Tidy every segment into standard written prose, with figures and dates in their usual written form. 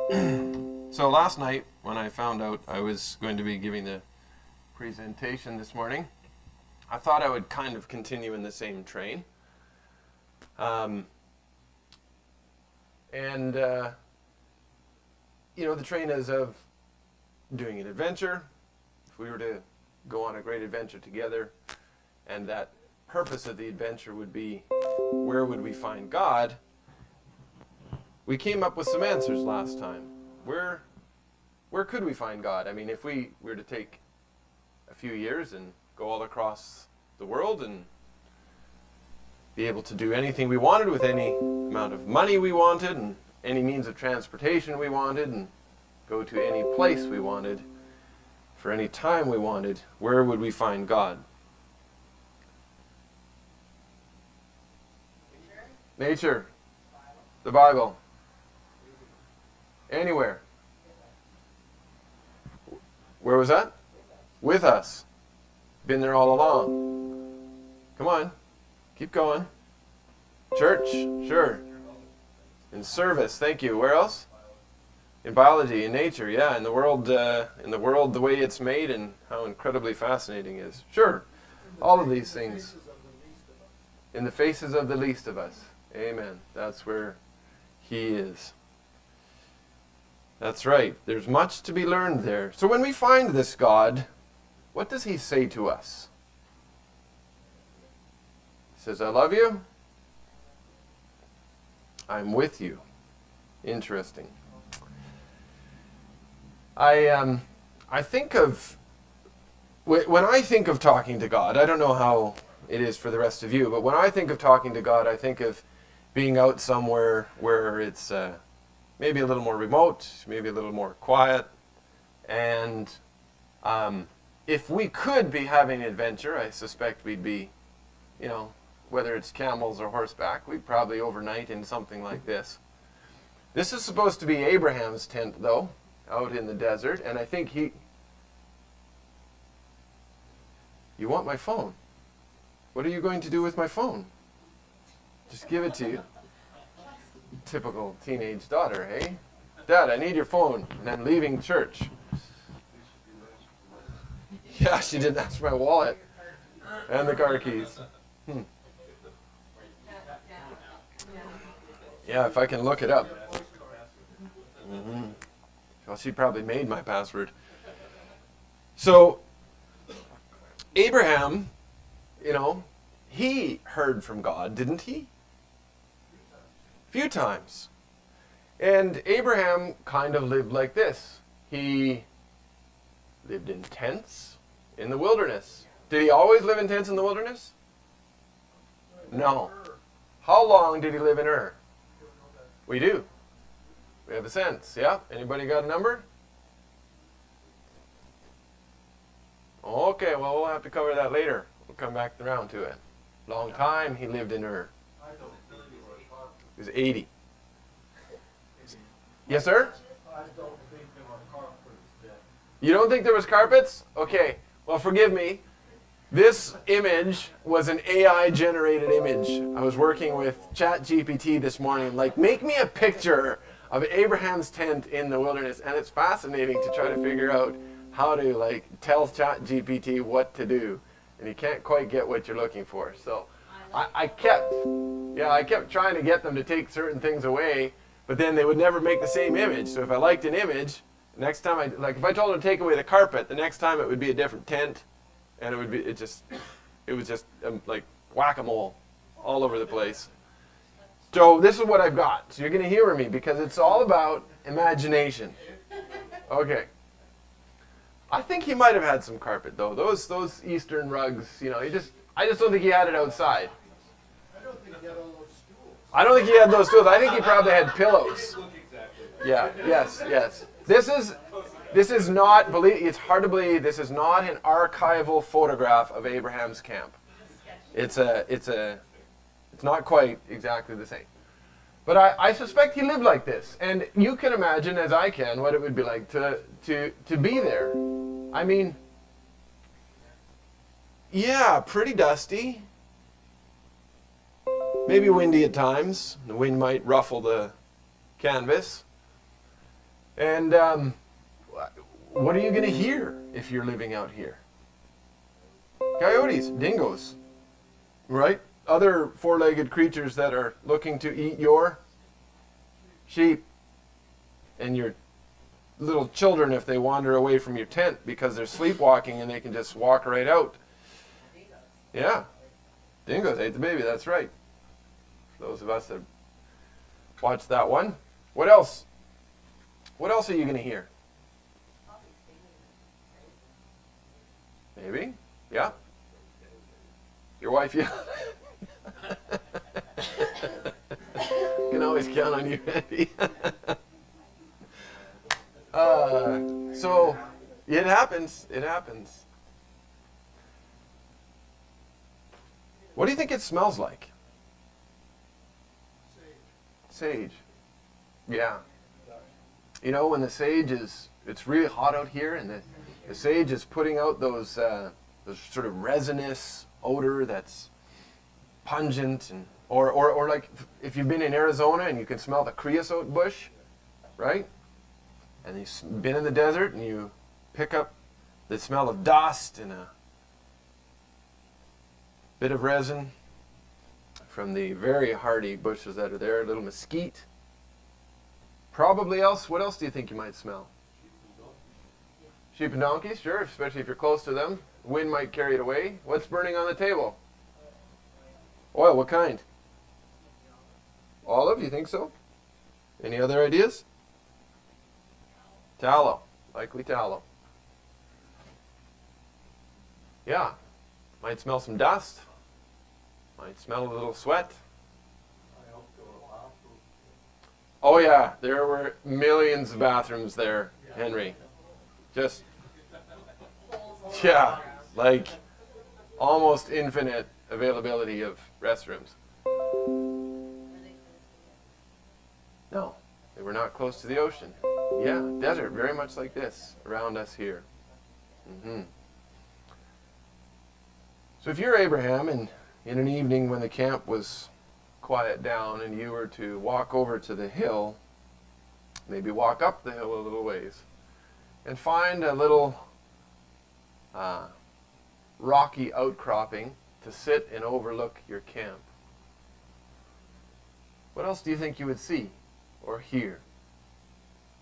So last night, when I found out I was going to be giving the presentation this morning, I thought I would kind of continue in the same train. The train is of doing an adventure. If we were to go on a great adventure together, and that purpose of the adventure would be, where would we find God? We came up with some answers last time. Where could we find God? I mean, if we were to take a few years and go all across the world and be able to do anything we wanted with any amount of money we wanted and any means of transportation we wanted and go to any place we wanted for any time we wanted, where would we find God? Nature. The Bible. Anywhere. Where was that? With us. Been there all along. Come on. Keep going. Church. Sure. In service. Thank you. Where else? In biology, in nature. Yeah, in the world, the way it's made and how incredibly fascinating it is. Sure. All of these things. In the faces of the least of us. Amen. That's where He is. That's right. There's much to be learned there. So when we find this God, what does He say to us? He says, I love you. I'm with you. Interesting. I think of, when I think of talking to God, I don't know how it is for the rest of you, but when I think of talking to God, I think of being out somewhere where it's maybe a little more remote, maybe a little more quiet, and if we could be having an adventure, I suspect we'd be, whether it's camels or horseback, we'd probably overnight in something like this. This is supposed to be Abraham's tent, though, out in the desert, and I think You want my phone? What are you going to do with my phone? Just give it to you. Typical teenage daughter, eh? Dad, I need your phone, and I'm leaving church. Yeah, she didn't ask for my wallet and the car keys. Yeah, if I can look it up. Well, she probably made my password. So, Abraham, he heard from God, didn't he? A few times. And Abraham kind of lived like this. He lived in tents in the wilderness. Did he always live in tents in the wilderness? No. How long did he live in Ur? We do. We have a sense. Yeah? Anybody got a number? Okay, well, we'll have to cover that later. We'll come back around to it. Long time he lived in Ur. He was 80. Yes, sir? You don't think there was carpets? Okay, well, forgive me. This image was an AI-generated image. I was working with ChatGPT this morning, make me a picture of Abraham's tent in the wilderness, and it's fascinating to try to figure out how to, tell ChatGPT what to do, and you can't quite get what you're looking for. So I kept trying to get them to take certain things away, but then they would never make the same image. So if I liked an image, next time if I told them to take away the carpet, the next time it would be a different tent, and it was just like whack-a-mole all over the place. So this is what I've got. So you're going to humor me because it's all about imagination. Okay. I think he might have had some carpet though. Those Eastern rugs, I just don't think he had it outside. I don't think he had all those stools. I don't think he had those stools. I think he probably had pillows. Yeah, yes. This is not, it's hard to believe, this is not an archival photograph of Abraham's camp. It's not quite exactly the same. But I suspect he lived like this. And you can imagine, as I can, what it would be like to be there. I mean, yeah, pretty dusty. Maybe windy at times. The wind might ruffle the canvas. And what are you going to hear if you're living out here? Coyotes, dingoes, right? Other four-legged creatures that are looking to eat your sheep and your little children if they wander away from your tent because they're sleepwalking and they can just walk right out. Yeah, dingoes ate the baby, that's right. Those of us that watched that one. What else? What else are you going to hear? Maybe, yeah. Your wife, yeah. You can always count on you, Andy. So, it happens. It happens. What do you think it smells like? Sage. Yeah. You know, when the sage is, it's really hot out here, and the sage is putting out those sort of resinous odor that's pungent, and or like if you've been in Arizona and you can smell the creosote bush, right? And you've been in the desert and you pick up the smell of dust and a bit of resin from the very hardy bushes that are there, a little mesquite. Probably else, what else do you think you might smell? Sheep and donkeys, sure, especially if you're close to them. Wind might carry it away. What's burning on the table? Oil, what kind? Olive, you think so? Any other ideas? Tallow, likely tallow. Yeah, might smell some dust. Might smell a little sweat. Oh yeah, there were millions of bathrooms there, Henry. Just, yeah, like almost infinite availability of restrooms. No, they were not close to the ocean. Yeah, desert, very much like this around us here. So if you're Abraham and in an evening when the camp was quiet down and you were to walk over to the hill, maybe walk up the hill a little ways, and find a little rocky outcropping to sit and overlook your camp, what else do you think you would see or hear?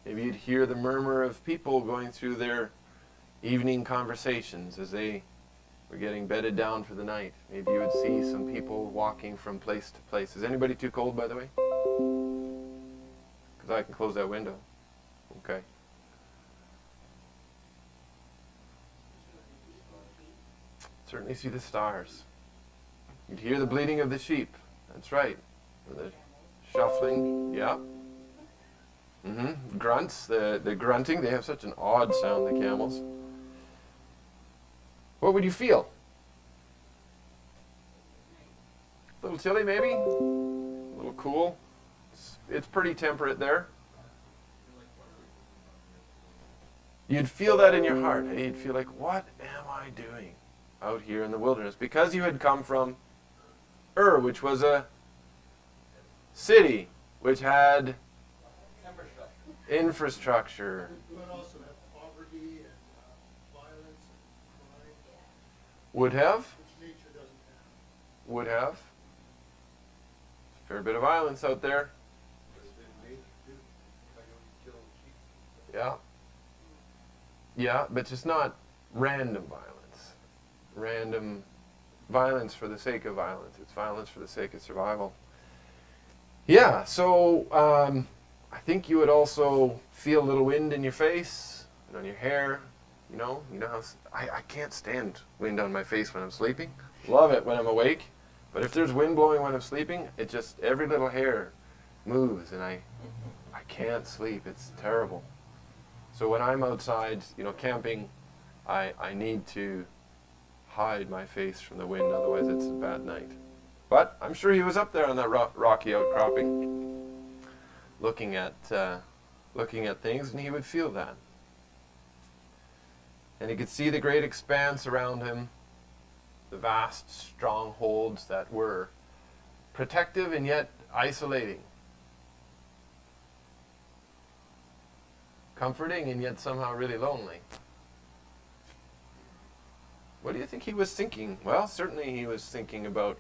Maybe you'd hear the murmur of people going through their evening conversations as they were getting bedded down for the night. Maybe you would see some people walking from place to place. Is anybody too cold, by the way? Because I can close that window. Okay. Certainly see the stars. You'd hear the bleating of the sheep. That's right. Or the shuffling. Yeah. Grunts. The grunting. They have such an odd sound, the camels. What would you feel? A little chilly, maybe? A little cool? It's pretty temperate there. You'd feel that in your heart. Hey? You'd feel like, what am I doing out here in the wilderness? Because you had come from which was a city, which had infrastructure. But also have poverty and violence and crime, Would have. which nature doesn't have. Would have. Fair bit of violence out there. Yeah. Yeah, but just not random violence. Random violence for the sake of violence. It's violence for the sake of survival. Yeah, so I think you would also feel a little wind in your face and on your hair. You know how I can't stand wind on my face when I'm sleeping. Love it when I'm awake. But if there's wind blowing when I'm sleeping, it just, every little hair moves and I can't sleep. It's terrible. So when I'm outside, camping, I need to hide my face from the wind, otherwise it's a bad night. But I'm sure he was up there on that rocky outcropping, looking at things, and he would feel that. And he could see the great expanse around him, the vast strongholds that were protective and yet isolating. comforting and yet somehow really lonely. What do you think he was thinking? Well, certainly he was thinking about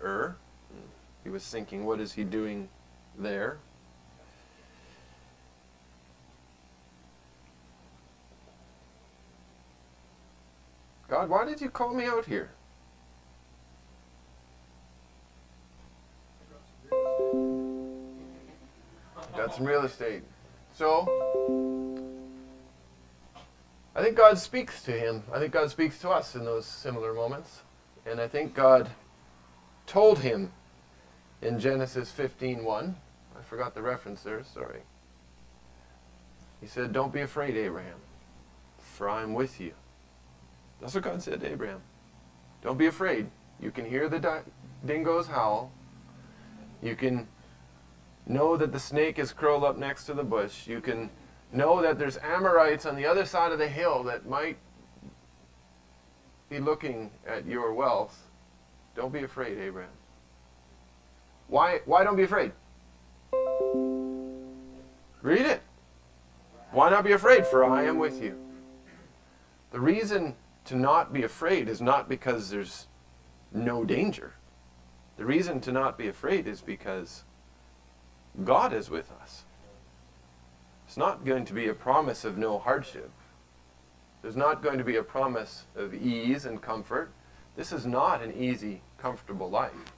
He was thinking, what is he doing there? God, why did you call me out here? Got some real estate. So, I think God speaks to him. I think God speaks to us in those similar moments. And I think God told him in Genesis 15:1. I forgot the reference there, sorry. He said, don't be afraid, Abraham, for I'm with you. That's what God said to Abraham. Don't be afraid. You can hear the dingoes howl. You can know that the snake is curled up next to the bush. You can know that there's Amorites on the other side of the hill that might be looking at your wealth. Don't be afraid, Abraham. Why don't be afraid? Read it. Why not be afraid? For I am with you. The reason to not be afraid is not because there's no danger. The reason to not be afraid is because God is with us. It's not going to be a promise of no hardship. There's not going to be a promise of ease and comfort. This is not an easy, comfortable life.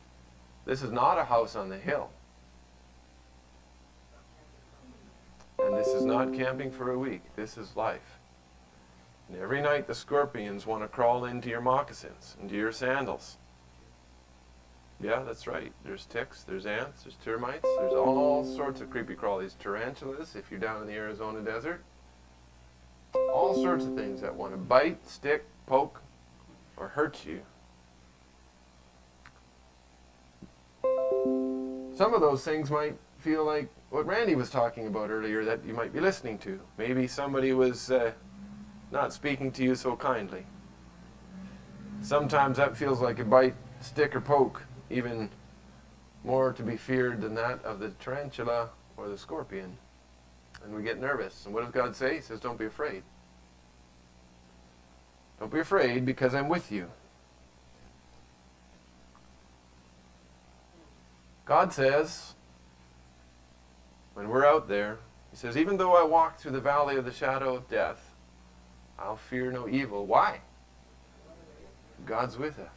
This is not a house on the hill. And this is not camping for a week. This is life. And every night the scorpions want to crawl into your moccasins, into your sandals. Yeah, that's right. There's ticks, there's ants, there's termites, there's all sorts of creepy crawlies. Tarantulas, if you're down in the Arizona desert. All sorts of things that want to bite, stick, poke, or hurt you. Some of those things might feel like what Randy was talking about earlier that you might be listening to. Maybe somebody was not speaking to you so kindly. Sometimes that feels like a bite, stick, or poke, even more to be feared than that of the tarantula or the scorpion. And we get nervous. And what does God say? He says, don't be afraid. Don't be afraid because I'm with you. God says, when we're out there, he says, even though I walk through the valley of the shadow of death, I'll fear no evil. Why? God's with us.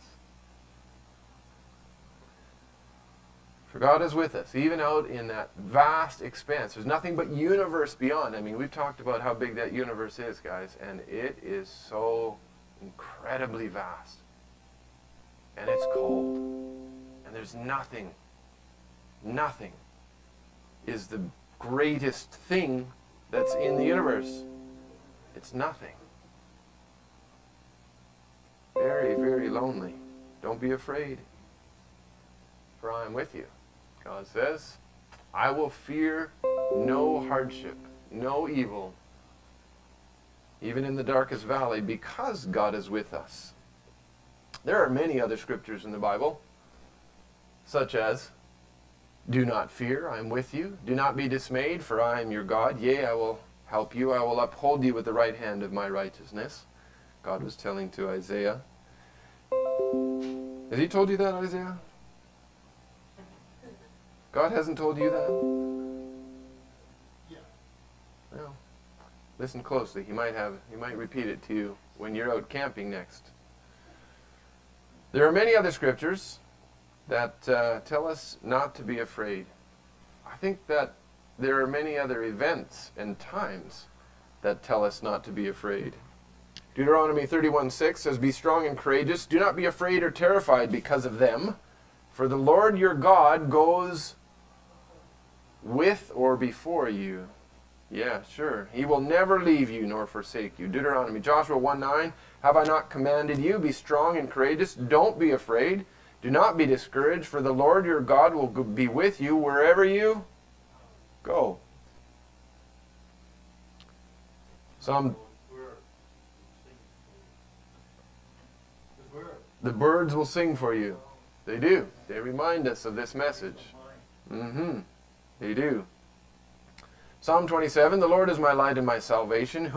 For God is with us, even out in that vast expanse. There's nothing but universe beyond. I mean, we've talked about how big that universe is, guys, and it is so incredibly vast. And it's cold. And there's nothing is the greatest thing that's in the universe. It's nothing. Very, very lonely. Don't be afraid, for I am with you. God says, I will fear no hardship, no evil, even in the darkest valley, because God is with us. There are many other scriptures in the Bible, such as, do not fear, I am with you. Do not be dismayed, for I am your God. Yea, I will help you. I will uphold you with the right hand of my righteousness. God was telling to Isaiah. Has he told you that, Isaiah? God hasn't told you that? Yeah. No. Listen closely. He might repeat it to you when you're out camping next. There are many other scriptures that tell us not to be afraid. I think that there are many other events and times that tell us not to be afraid. Deuteronomy 31:6 says, be strong and courageous. Do not be afraid or terrified because of them. For the Lord your God goes with or before you. Yeah, sure. He will never leave you nor forsake you. Deuteronomy. Joshua 1:9. Have I not commanded you? Be strong and courageous. Don't be afraid. Do not be discouraged, for the Lord your God will be with you wherever you go. The birds will sing for you. They do. They remind us of this message. They do. Psalm 27, the Lord is my light and my salvation.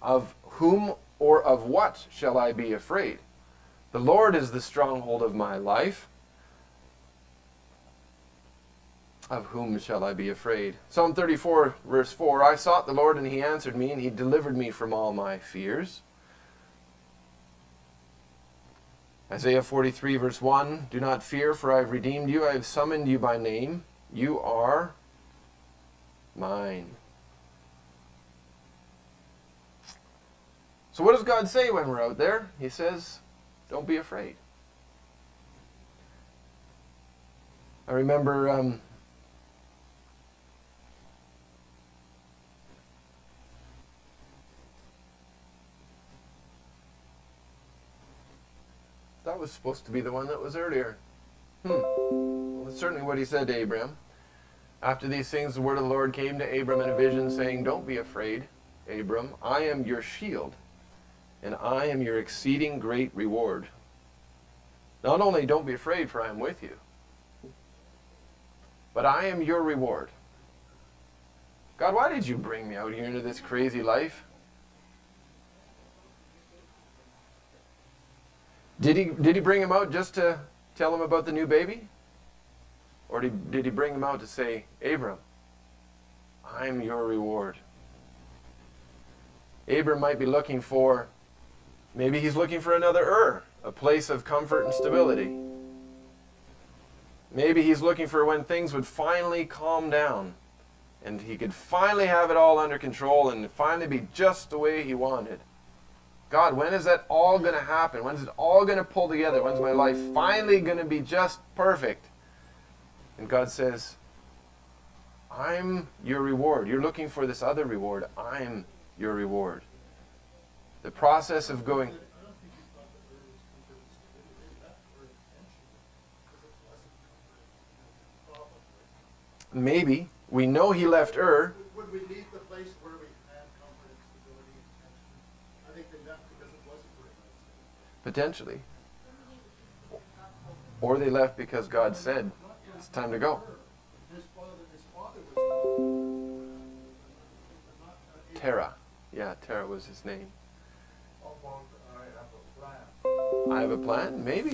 Of whom or of what shall I be afraid? The Lord is the stronghold of my life. Of whom shall I be afraid? Psalm 34, verse 4, I sought the Lord, and he answered me, and he delivered me from all my fears. Isaiah 43, verse 1, do not fear, for I have redeemed you. I have summoned you by name. You are mine. So what does God say when we're out there? He says, don't be afraid. I remember that was supposed to be the one that was earlier. Well, that's certainly what he said to Abraham. After these things, the word of the Lord came to Abram in a vision, saying, don't be afraid, Abram. I am your shield, and I am your exceeding great reward. Not only don't be afraid, for I am with you, but I am your reward. God, why did you bring me out here into this crazy life? Did he bring him out just to tell him about the new baby? Or did he bring him out to say, Abram, I'm your reward? Abram might be looking for, maybe he's looking for another a place of comfort and stability. Maybe he's looking for when things would finally calm down and he could finally have it all under control and finally be just the way he wanted. God, when is that all going to happen? When is it all going to pull together? When's my life finally going to be just perfect? And God says, I'm your reward. You're looking for this other reward. I'm your reward. The process of going... Maybe. We know he left Ur. Would we leave the place where we had comfort and stability and tension? I think they left because it wasn't very nice. Potentially. Or they left because God said, it's time to go. His father was Terah. Yeah, Terah was his name. How about I have a plan? I have a plan? Maybe.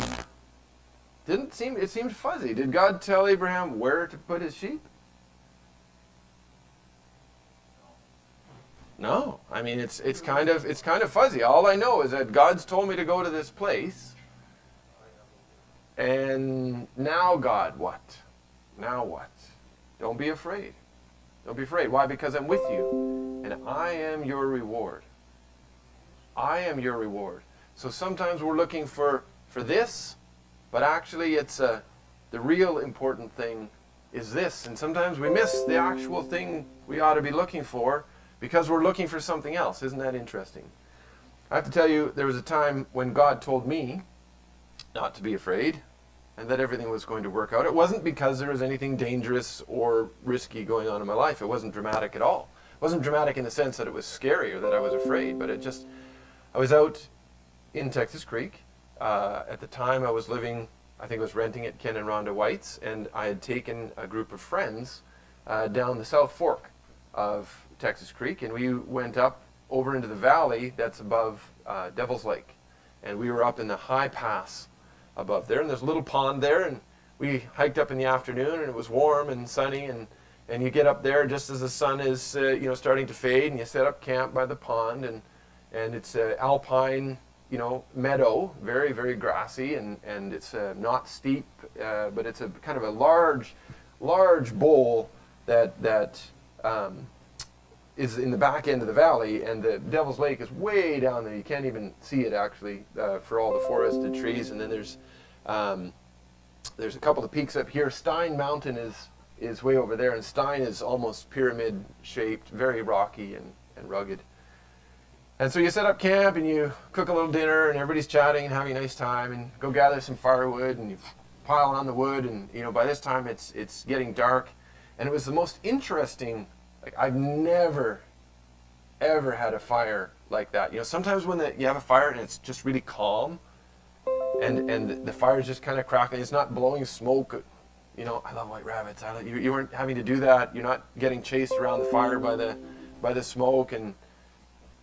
It seemed fuzzy. Did God tell Abraham where to put his sheep? No. I mean, it's kind of fuzzy. All I know is that God's told me to go to this place. And now, God, what? Now what? Don't be afraid. Don't be afraid. Why? Because I'm with you. And I am your reward. I am your reward. So sometimes we're looking for this, but actually it's the real important thing is this. And sometimes we miss the actual thing we ought to be looking for because we're looking for something else. Isn't that interesting? I have to tell you, there was a time when God told me not to be afraid and that everything was going to work out. It wasn't because there was anything dangerous or risky going on in my life. It wasn't dramatic at all. It wasn't dramatic in the sense that it was scary or that I was afraid, but I was out in Texas Creek. At the time I was living, I think I was renting at Ken and Rhonda White's, and I had taken a group of friends down the South Fork of Texas Creek, and we went up over into the valley that's above Devil's Lake. And we were up in the high pass above there, and there's a little pond there, and we hiked up in the afternoon, and it was warm and sunny, and you get up there just as the sun is starting to fade, and you set up camp by the pond, and it's alpine meadow, very, very grassy, and it's not steep, but it's a kind of a large bowl that is in the back end of the valley, and the Devil's Lake is way down there. You can't even see it actually for all the forested trees. And then there's a couple of peaks up here. Stein Mountain is way over there, and Stein is almost pyramid shaped, very rocky and rugged. And so you set up camp and you cook a little dinner, and everybody's chatting and having a nice time, and go gather some firewood, and you pile on the wood, and by this time it's getting dark. And it was the most interesting. Like, I've never, ever had a fire like that. Sometimes when you have a fire and it's just really calm, and the fire is just kind of crackling, it's not blowing smoke you know, I love white rabbits. You weren't having to do that. You're not getting chased around the fire by the smoke and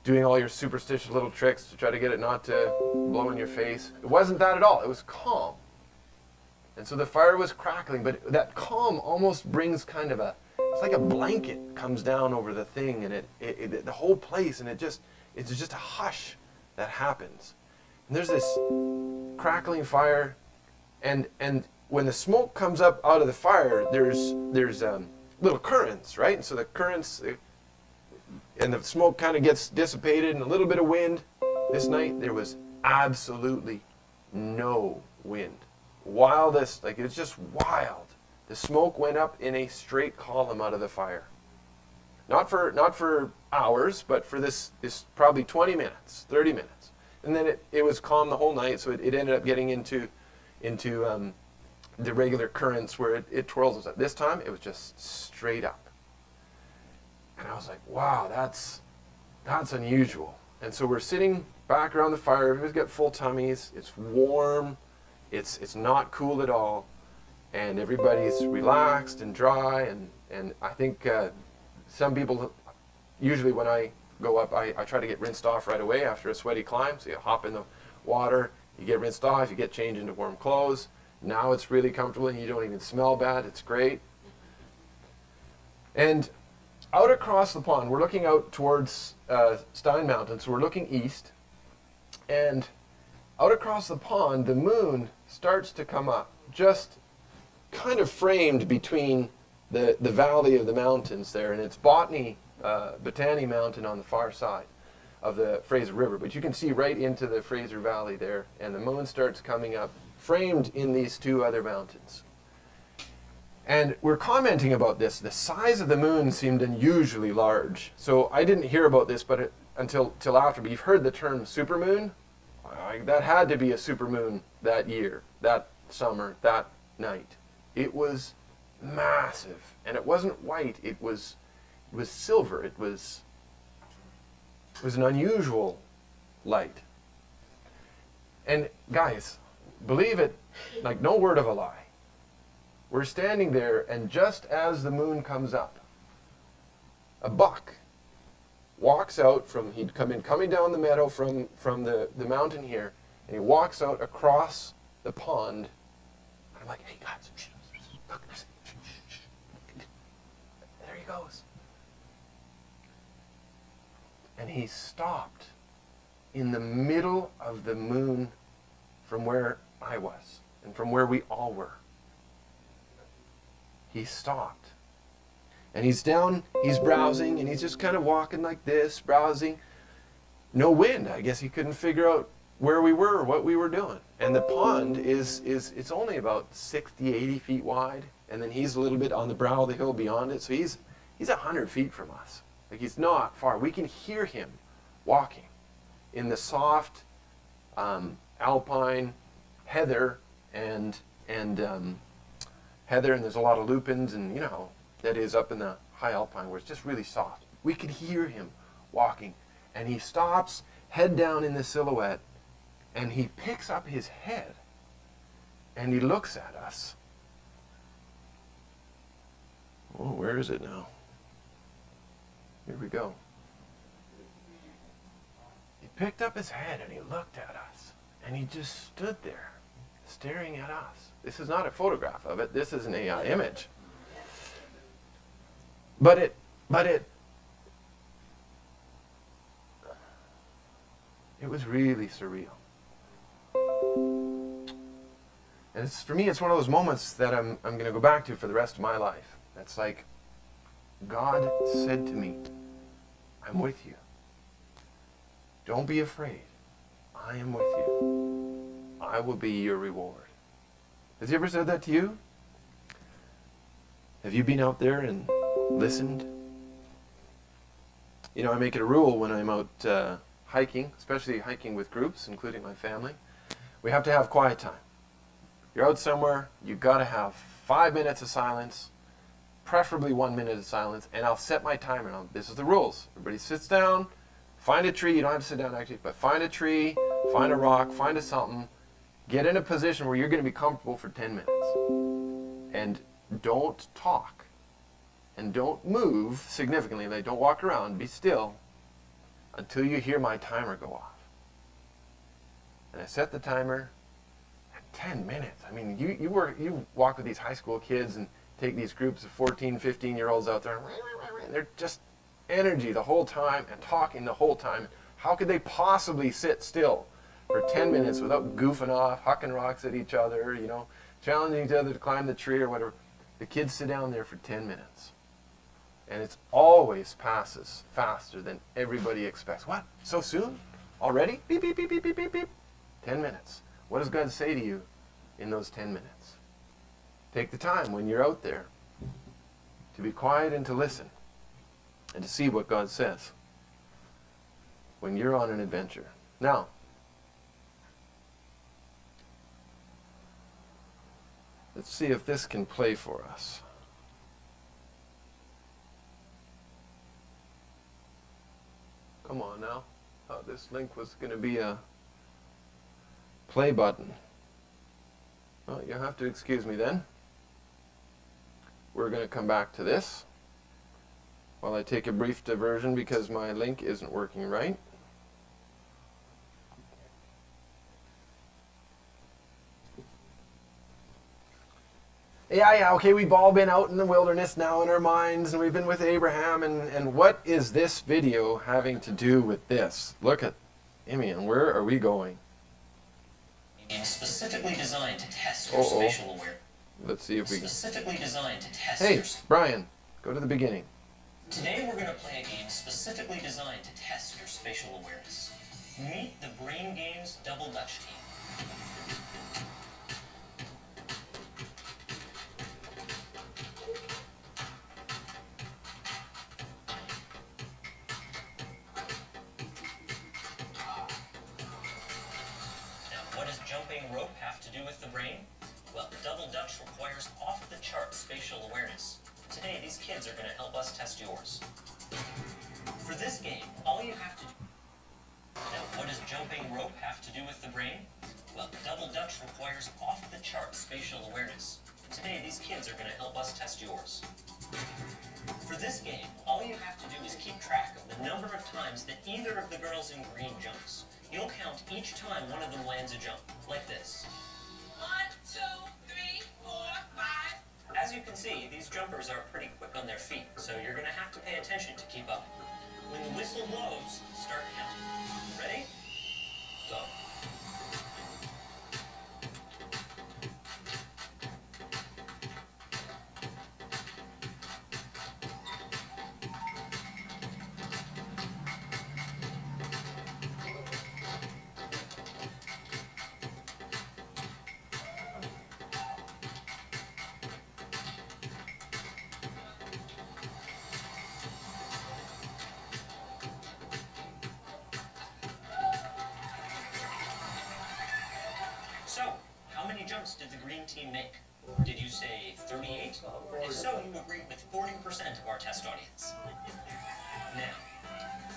doing all your superstitious little tricks to try to get it not to blow in your face. It wasn't that at all. It was calm. And so the fire was crackling, but that calm almost brings kind of it's like a blanket comes down over the thing, and the whole place, and it's just a hush that happens. And there's this crackling fire, and when the smoke comes up out of the fire, there's little currents, right? And so the currents, and the smoke kind of gets dissipated, and a little bit of wind. This night there was absolutely no wind. Wildest, like it was just wild. The smoke went up in a straight column out of the fire. Not for hours, but for this probably 20 minutes, 30 minutes. And then it was calm the whole night, so it ended up getting into the regular currents where it twirls. This time it was just straight up. And I was like, wow, that's unusual. And so we're sitting back around the fire. Everybody's got full tummies. It's warm. It's not cool at all. And everybody's relaxed and dry. And I think some people, usually when I go up, I try to get rinsed off right away after a sweaty climb. So you hop in the water, you get rinsed off, you get changed into warm clothes. Now it's really comfortable and you don't even smell bad. It's great. And out across the pond, we're looking out towards Stein Mountain, so we're looking east. And out across the pond, the moon starts to come up, just kind of framed between the valley of the mountains there. And it's Botany Mountain on the far side of the Fraser River. But you can see right into the Fraser Valley there. And the moon starts coming up, framed in these two other mountains. And we're commenting about this. The size of the moon seemed unusually large. So I didn't hear about this until after. But you've heard the term supermoon. That had to be a supermoon that year, that summer, that night. It was massive, and it wasn't white. It was silver. It was an unusual light. And guys, believe it, like no word of a lie. We're standing there, and just as the moon comes up, a buck walks out he'd coming down the meadow from the mountain here, and he walks out across the pond. I'm like, hey guys, look, there he goes. And he stopped in the middle of the moon from where I was, and from where we all were. He stopped. And he's down, he's browsing, and he's just kind of walking like this, browsing. No wind. I guess he couldn't figure out where we were or what we were doing. And the pond it's only about 60, 80 feet wide. And then he's a little bit on the brow of the hill beyond it. So he's 100 feet from us. Like he's not far. We can hear him walking in the soft alpine heather and heather, and there's a lot of lupins, and you know how that is up in the high alpine where it's just really soft. We could hear him walking, and he stops, head down in the silhouette, and he picks up his head, and he looks at us. Oh, where is it now? Here we go. He picked up his head, and he looked at us, and he just stood there, staring at us. This is not a photograph of it. This is an AI image. But it was really surreal. And for me, it's one of those moments that I'm going to go back to for the rest of my life. That's like, God said to me, I'm with you. Don't be afraid. I am with you. I will be your reward. Has he ever said that to you? Have you been out there and listened? You know, I make it a rule when I'm out hiking, especially hiking with groups, including my family. We have to have quiet time. You're out somewhere, you've got to have 5 minutes of silence, preferably 1 minute of silence, and I'll set my timer. This is the rules. Everybody sits down, find a tree. You don't have to sit down actually, but find a tree, find a rock, find a something. Get in a position where you're going to be comfortable for 10 minutes. And don't talk. And don't move significantly. Like, don't walk around. Be still until you hear my timer go off. And I set the timer at 10 minutes. I mean, you walk with these high school kids and take these groups of 14, 15-year-olds out there, and they're just energy the whole time and talking the whole time. How could they possibly sit still for 10 minutes without goofing off, hucking rocks at each other, you know, challenging each other to climb the tree or whatever? The kids sit down there for 10 minutes. And it always passes faster than everybody expects. What? So soon? Already? Beep, beep, beep, beep, beep, beep, beep. 10 minutes. What does God say to you in those 10 minutes? Take the time when you're out there to be quiet and to listen and to see what God says when you're on an adventure. Now, let's see if this can play for us. Come on now. Oh, this link was going to be a play button. Well, you'll have to excuse me then. We're going to come back to this while I take a brief diversion because my link isn't working right. Yeah, okay, we've all been out in the wilderness now in our minds, and we've been with Abraham, and what is this video having to do with this? Look at IMMIAN, where are we going? Specifically designed to test your spatial awareness. Let's see if we can. Specifically designed to test Hey, your... Brian, go to the beginning. Today we're going to play a game specifically designed to test your spatial awareness. Meet the Brain Games Double Dutch team. What does jumping rope have to do with the brain? Well, double dutch requires off-the-chart spatial awareness. Today, these kids are going to help us test yours. For this game, all you have to do... Now, what does jumping rope have to do with the brain? Well, double dutch requires off-the-chart spatial awareness. Today, these kids are going to help us test yours. For this game, all you have to do is keep track of the number of times that either of the girls in green jumps. You'll count each time one of them lands a jump, like this. 1, 2, 3, 4, 5. As you can see, these jumpers are pretty quick on their feet, so you're going to have to pay attention to keep up. When the whistle blows, start counting. Ready? Go. So, how many jumps did the green team make? Did you say 38? If so, you agreed with 40% of our test audience. Now,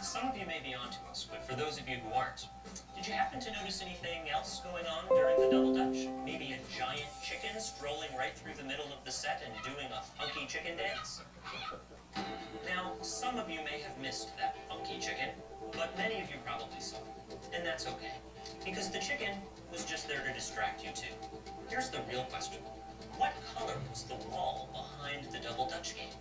some of you may be onto us, but for those of you who aren't, did you happen to notice anything else going on during the double dutch? Maybe a giant chicken strolling right through the middle of the set and doing a funky chicken dance? Now, some of you may have missed that funky chicken, but many of you probably saw it. And that's okay, because the chicken was just there to distract you too. Here's the real question. What color was the wall behind the double dutch game?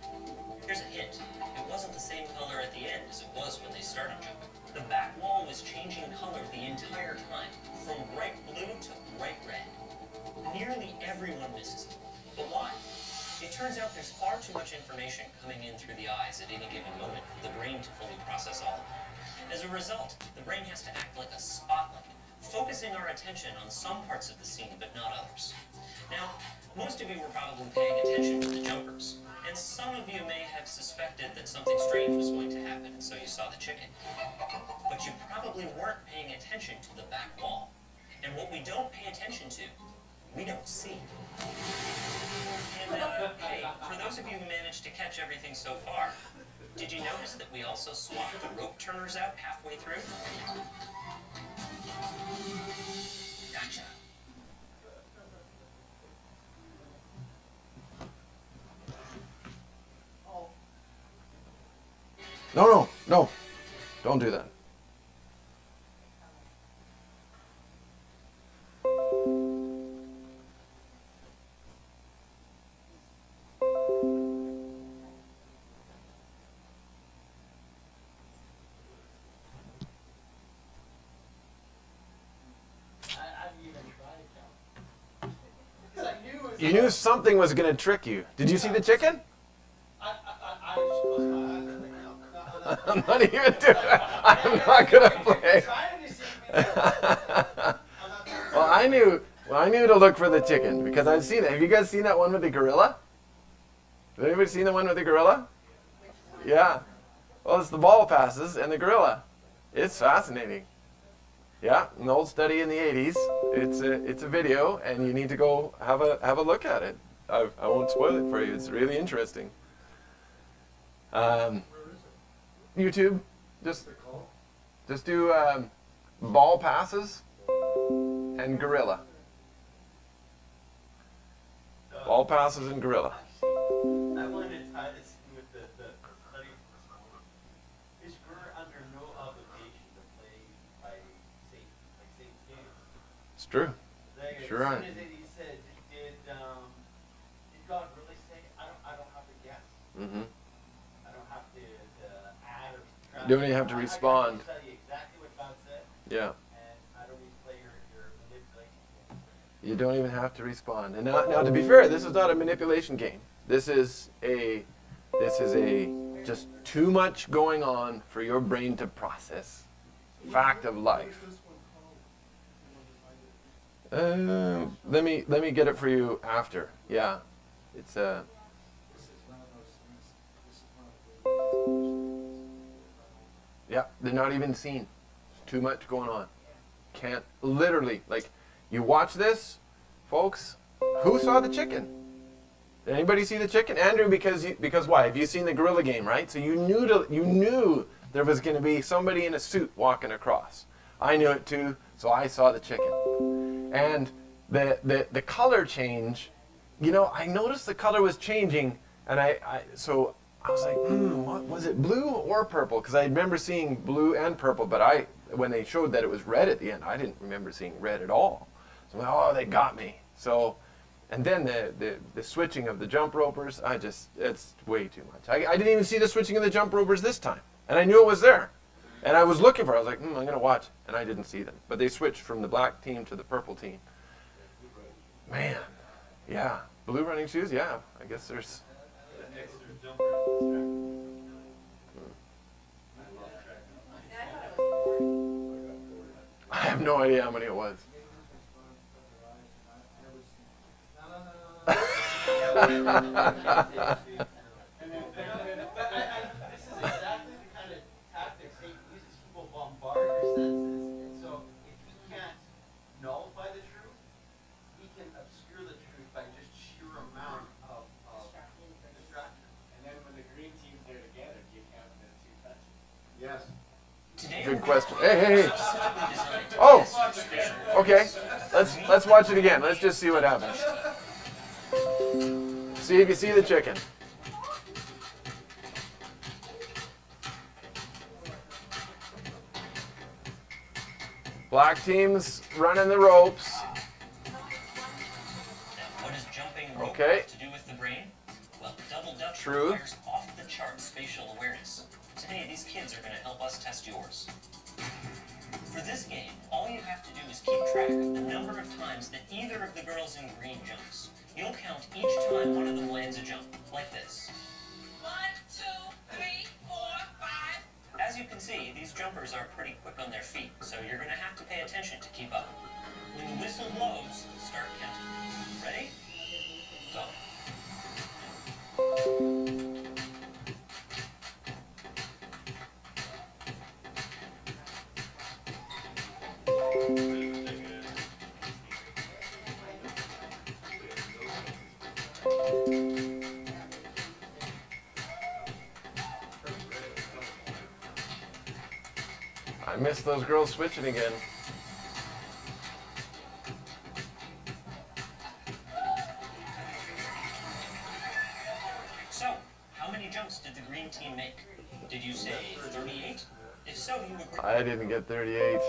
Here's a hint. It wasn't the same color at the end as it was when they started jumping. The back wall was changing color the entire time, from bright blue to bright red. Nearly everyone misses it. But why? It turns out there's far too much information coming in through the eyes at any given moment for the brain to fully process all of it. As a result, the brain has to act like a spotlight, focusing our attention on some parts of the scene but not others. Now, most of you were probably paying attention to the jumpers, and some of you may have suspected that something strange was going to happen, and so you saw the chicken. But you probably weren't paying attention to the back wall. And what we don't pay attention to, we don't see. And hey, for those of you who managed to catch everything so far, did you notice that we also swapped the rope turners out halfway through? Gotcha. No. Don't do that. I didn't even try to count. Because I knew it was. You knew something was going to trick you. Did you see the chicken? I just closed my eyes and like, no. I'm not even doing it. I'm not going to play. Trying to deceive me. I'm not doing Well, I knew to look for the chicken because I've seen it. Have you guys seen that one with the gorilla? Has anybody seen the one with the gorilla? Yeah. Well, it's the ball passes and the gorilla. It's fascinating. Yeah, an old study in the 80s. It's a video, and you need to go have a look at it. I won't spoil it for you. It's really interesting. YouTube, just do ball passes and gorilla. Ball passes and gorilla. I wanted to tie this in with the study this morning. Is we're under no obligation to play by safe games. It's true. Like, Sure as aren't. soon as he said, did God really say? I don't have to guess. Mm-hmm. I don't have to add or subtract. You don't even have to respond. I can tell you exactly what God said, Yeah. and I don't need to play your manipulation game. You don't even have to respond. And now, to be fair, this is not a manipulation game. This is a just too much going on for your brain to process. Fact of life. Let me get it for you after. Yeah, it's yeah, they're not even seen. Too much going on. Can't literally like. You watch this, folks. Who saw the chicken? Did anybody see the chicken? Andrew, because why? Have you seen the gorilla game, right? So you knew there was going to be somebody in a suit walking across. I knew it too, so I saw the chicken. And the color change, I noticed the color was changing, and so I was like, what was it, blue or purple? Because I remember seeing blue and purple, but when they showed that it was red at the end, I didn't remember seeing red at all. So I'm like, oh, they got me. So, and then the switching of the jump ropers, it's way too much. I didn't even see the switching of the jump ropers this time, and I knew it was there. And I was looking for it. I was like, I'm going to watch. And I didn't see them. But they switched from the black team to the purple team. Man, yeah. Blue running shoes, yeah. I guess there's... Extra jumper. I have no idea how many it was. This is exactly the kind of tactics Satan uses. He will bombard your senses. And so if he can't nullify the truth, he can obscure the truth by just sheer amount of distraction. And then when the green team's there together, do you count them as two touches? Yes. Today, Good question. Hey. Oh, okay. Let's watch it again. Let's just see what happens. See if you see the chicken. Black team's running the ropes. Now, what is jumping rope Okay. have to do with the brain? Well, double dutch True. requires off-the-chart spatial awareness. Today, these kids are going to help us test yours. For this game, all you have to do is keep track of the number of times that either of the girls in green jumps. You'll count each time one of them lands a jump, like this. 1, 2, 3, 4, 5. As you can see, these jumpers are pretty quick on their feet, so you're going to have to pay attention to keep up. When the whistle blows, start counting. Ready? Go. I missed those girls switching again. So, how many jumps did the green team make? Did you say I didn't get 38.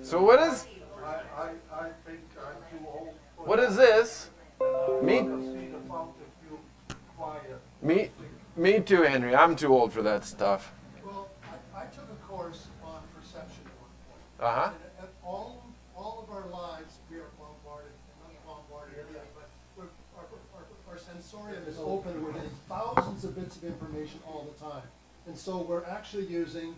So what is I think I'm too old for what that. is this? Me I want to see the fountain view quiet. me too, Henry. I'm too old for that stuff. Well, I took a course on perception at one point. Uh-huh. And all of our lives, we are bombarded, not bombarded, everything, but our sensorium is open. We're getting thousands of bits of information all the time. And so we're actually using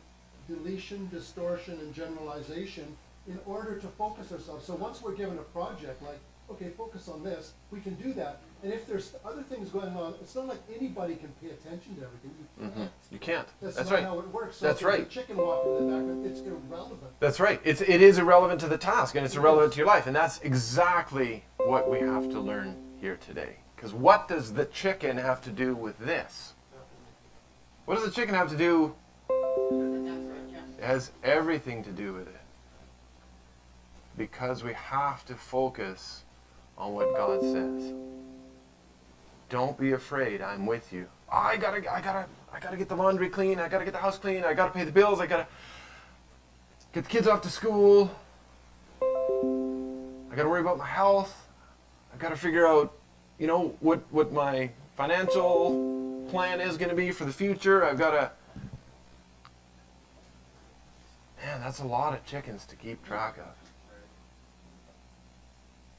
deletion, distortion, and generalization in order to focus ourselves. So once we're given a project, like, okay, focus on this, we can do that. And if there's other things going on, it's not like anybody can pay attention to everything. You can't. You can't. That's That's not right. how it works. So That's if there's right. a chicken walking in the background, it's irrelevant. That's right. It is irrelevant to the task, and it's irrelevant to your life, and that's exactly what we have to learn here today. Because what does the chicken have to do with this? What does the chicken have to do? It has everything to do with it. Because we have to focus on what God says. Don't be afraid. I'm with you. Oh, I gotta get the laundry clean. I gotta get the house clean. I gotta pay the bills. I gotta get the kids off to school. I gotta worry about my health. I gotta figure out, what my financial plan is gonna be for the future. I've gotta. Man, that's a lot of chickens to keep track of.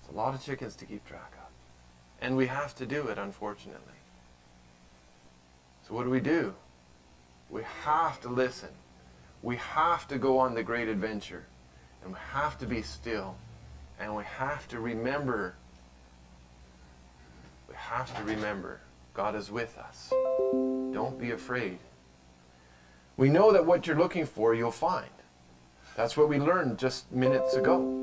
It's a lot of chickens to keep track of. And we have to do it, unfortunately. So what do? We have to listen. We have to go on the great adventure. And we have to be still. And we have to remember. We have to remember God is with us. Don't be afraid. We know that what you're looking for, you'll find. That's what we learned just minutes ago.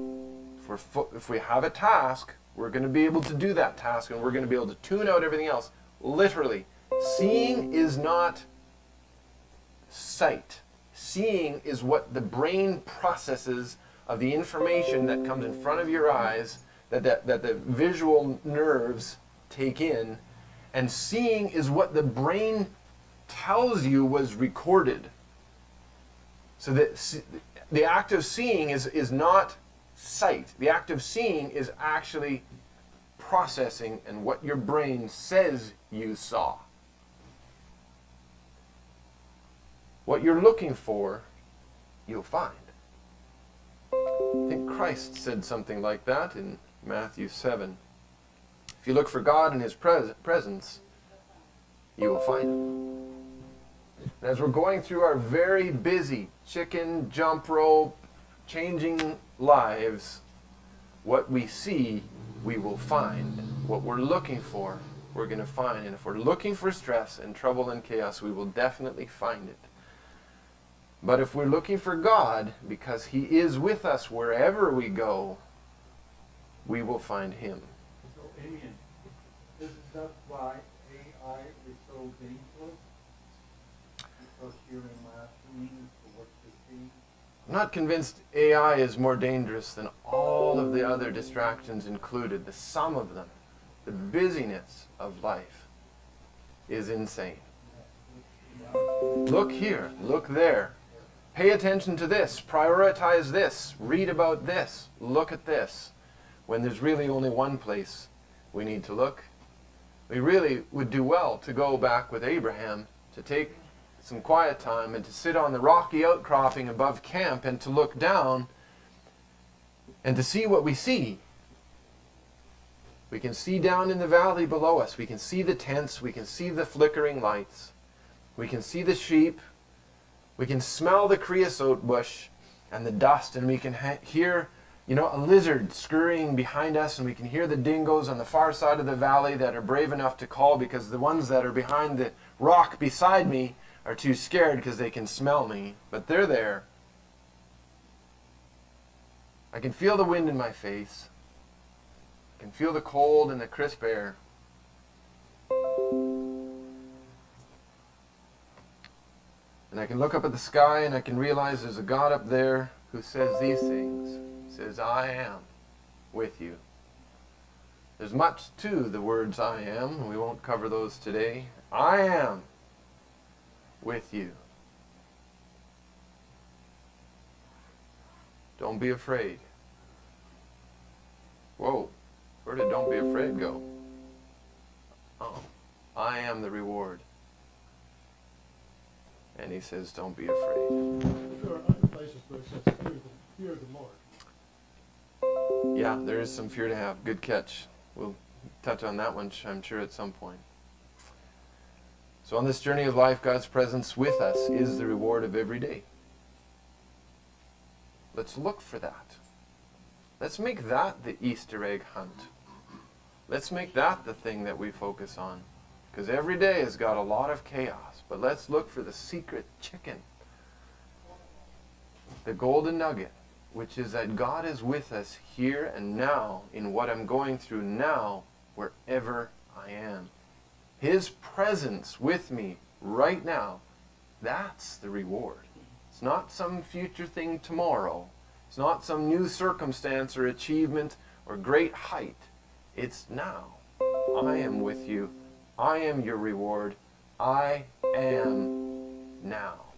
If we have a task, we're going to be able to do that task, and we're going to be able to tune out everything else. Literally, seeing is not sight. Seeing is what the brain processes of the information that comes in front of your eyes, that the visual nerves take in, and seeing is what the brain tells you was recorded. So that the act of seeing is not sight. The act of seeing is actually processing and what your brain says you saw. What you're looking for, you'll find. I think Christ said something like that in Matthew 7. If you look for God in His presence, you will find Him. And as we're going through our very busy chicken, jump rope, changing lives, what we see, we will find. What we're looking for, we're going to find. And if we're looking for stress and trouble and chaos, we will definitely find it. But if we're looking for God, because He is with us wherever we go, we will find Him. So, IMMIAN, this is that why AI is so dangerous? Because you're imagining for what you see. I'm not convinced AI is more dangerous than all of the other distractions included. The sum of them, the busyness of life, is insane. Look here, look there. Pay attention to this, prioritize this, read about this, look at this. When there's really only one place we need to look. We really would do well to go back with Abraham, to take some quiet time and to sit on the rocky outcropping above camp and to look down and to see what we see. We can see down in the valley below us. We can see the tents. We can see the flickering lights. We can see the sheep. We can smell the creosote bush and the dust, and we can hear, a lizard scurrying behind us, and we can hear the dingoes on the far side of the valley that are brave enough to call, because the ones that are behind the rock beside me are too scared because they can smell me, but they're there. I can feel the wind in my face. I can feel the cold and the crisp air. And I can look up at the sky and I can realize there's a God up there who says these things. He says, I am with you. There's much to the words I am, and we won't cover those today. I am with you. Don't be afraid. Whoa, where did don't be afraid go? Oh, I am the reward. And he says, don't be afraid. There are other places where it says fear the Lord. Yeah, there is some fear to have. Good catch. We'll touch on that one, I'm sure, at some point. So on this journey of life, God's presence with us is the reward of every day. Let's look for that. Let's make that the Easter egg hunt. Let's make that the thing that we focus on. Because every day has got a lot of chaos. But let's look for the secret chicken. The golden nugget, which is that God is with us here and now in what I'm going through now, wherever I am. His presence with me right now, that's the reward. It's not some future thing tomorrow. It's not some new circumstance or achievement or great height. It's now. I am with you. I am your reward. I am now.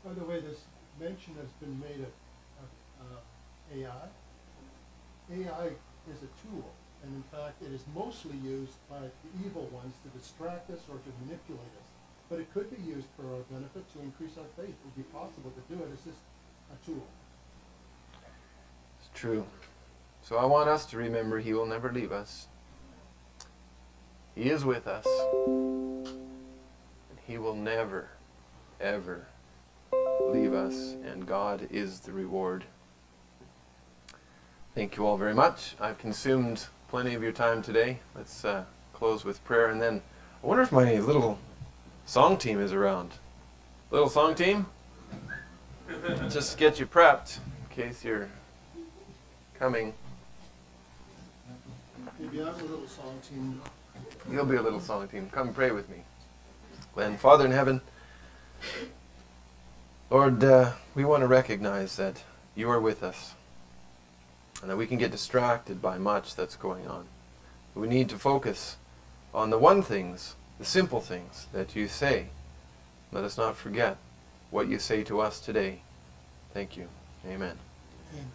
By the way, this mention has been made of AI. AI is a tool, and in fact, it is mostly used by the evil ones to distract us or to manipulate us. But it could be used for our benefit to increase our faith. It would be possible to do it. It's just a tool. It's true. So I want us to remember He will never leave us. He is with us. And He will never, ever leave us. And God is the reward. Thank you all very much. I've consumed plenty of your time today. Let's close with prayer. And then I wonder if my little song team is around. Little song team? Just get you prepped in case you're coming. Maybe I'm a little song team. You'll be a little song team. Come pray with me. Glenn, Father in heaven, Lord, we want to recognize that you are with us and that we can get distracted by much that's going on. We need to focus on the one things, the simple things that you say. Let us not forget what you say to us today. Thank you. Amen. Amen.